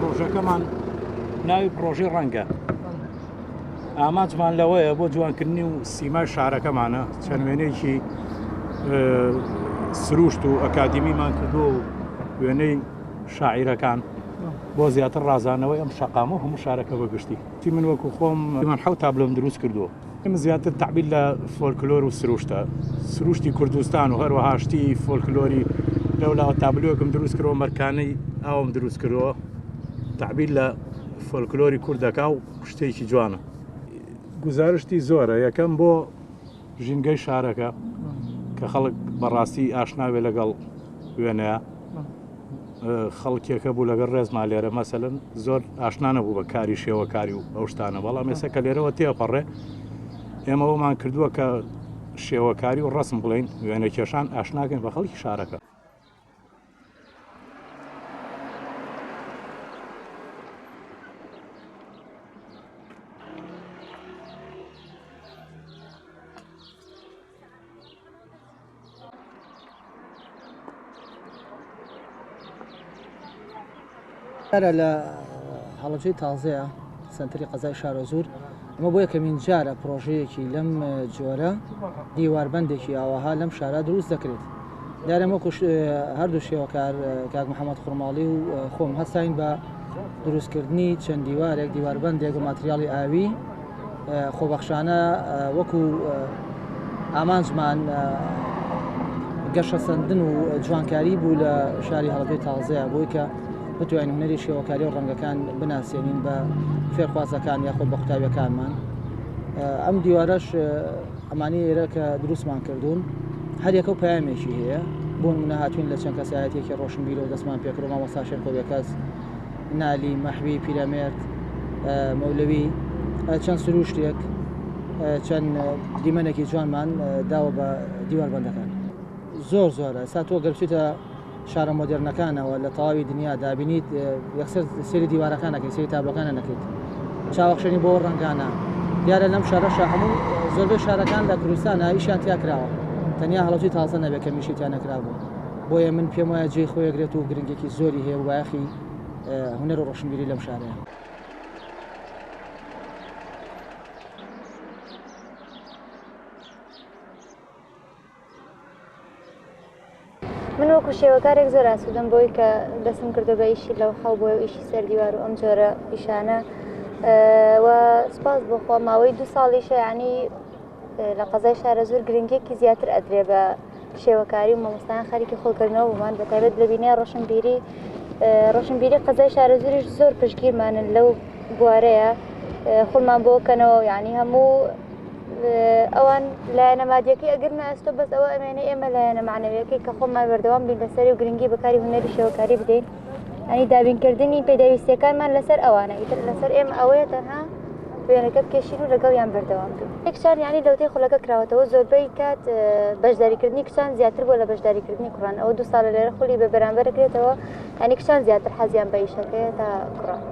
پرۆژەکەمان ناوی پرۆژەی ڕەنگە ئامانجمان لەوەیە بۆ جوانکردنی و سیمای شارەکەمانە چەند وێنەیەکی سروشت و ئەکادیمیمان کردووە و وێنەی شاعیرەکان بۆ زیاتر ڕازانەوەی ئەم شەقامە هەموو شارەکە بەگشتی تی من وەکو خۆم من حەوت تابلۆم دروست کردووە ئێمە زیاتر تعبیر لە فۆلکلۆر و سروشتە سروشتی کوردستان و هەروەها شتی فۆلکلۆری لەولاوە تابلۆیەکم دروست کردەوە مەرکانەی ئاوم دروست کردەوە تعبیر لە فۆلکلۆری کوردەکە و شتێکی جوانە گزارشتی زۆرە یەکەم بۆ ژینگەی شارەکە کە خەڵک بەڕاستی ئاشناوێ لەگەڵ وێنەیە خەڵکێکە بوو لەگەڵ ڕێزما لێرە مەسەلەن زۆر ئاشنا نەبوو بە کاری شێوەکاری و ئەو شتانە بەڵام ێستا کە لێرەوە تێپەڕێ ئێمە ئەومان کردووە کە شێوەکاری و ڕسم بڵین وێنە کێشان ئاشناگەن بە خەڵکی شارەکە لە هەڵەبجەی تازەیە سنتری قەزای شارۆزور ئەمە بۆ یەکەمین جارە پرۆژەیەکی لەم جۆرە دیواربەندێکی ئاواها لەم شارە دروست دەکرێت دارەمە هەردوو شێوەکار کاک محەممەد خوڕماڵی و خۆم هەستاین بە دروستکردنی چەند دیوارێک دیواربەندێک و ماتریاڵی ئاوی خۆبەخشانە وەکو ئامانجمان گەشە سندن و جوانکاری بوو لە شاری هەڵەبجەی تازەیە بۆی کە بتوانین هونەری شێوەکاری و ڕەنگەکان بناسیێنین بە فێرخوازەکان یاخۆ بە قوتابیەکانمان ئەم دیوارەش ئەمانی ئێرە کە دروستمان کردوون هەر یەکە و پەیامێکی هەیە بۆ نمونە هاتوین لە چەند کەسایەتێکی ڕۆشنبیرە و دەستمان پێکڕۆ مامۆستا شێرکۆبیەکەس نالی مەحوی پیرەمێرد مەولەوی چەند سروشتێک چەند دیمەنێکی جوانمان داوە بە دیواربەندەکان زۆرە ئێستا تۆ گەرچیتە شارە مۆدرنەکانەوە لە تەواوی دنیا دابینیت یەکسەر سێری دیوارەکانەکەی سێری تابلۆکانە نەکەیت چاوەخشێنی بۆ ڕەنگانە دیارە لەم شارەشە هەموو زۆربەی شارەکان لە کوردستانە ئیشیان تیا کراوە تەنیا هەڵەبجەی تازە نەبێت کە میشیتیان نەکرابوو بۆیە من پێم وایە جێی خۆیەگرێت و گرنگێکی زۆری هەیە و بایەخی هونەر و ڕۆشنبیری لەم شارەیە من وەکو شێوەکارێک زۆر ئاسوودەم بۆی کە دەسم کردو بە ئیشی لەو خەڵ بۆیە و ئیشی سەردیوار و ئەم جۆرە ئیشانە و سپاس بۆخوا ماوەی 2 ساڵیشە یعنی لە قەزای شارە زۆر گرنگێکی زیاتر ئەدرێ بە شێوەکاری و مامۆستایان خەریکی خۆکردنەوە بوومان بەتایبەت لە بینەیە ڕۆشنبیری قەزای شارە زۆریش زۆر پشتگیرمانن لەو بوارەیە خۆمان بۆ بکەنەوە یعنی هەموو ئەوان لایەنە مادیەکەی ئەگەر ناستۆ بەس ئەوە ئەمێنە ئێمە لایەنە معنەویەکەی کە خۆمان بەردەوام بین لەسەری و گرنگی بەکاری هونەری شێوەکاری بدەین ئەنی دابینکردنی پێداویستیەکانمان لەسەر ئەوانە ئیتر لەسەر ئێمە ئەوەیە تەنها وێنەکە بکێشین و لەگەڵیان بەردەوام بین یەکشان یعنی لەوتەی خولەکە کراوەتەوە زۆربەی کات بەشداریکردنی کچان زیاتر بۆ لە بەشداریکردنی کوڕان ئەوە 2 ساڵە لێرە خولی بە بەرامبەر کرێتەوە یعنی کچان زیاتر حەزیان بە ئیشەکەیە تا کوڕان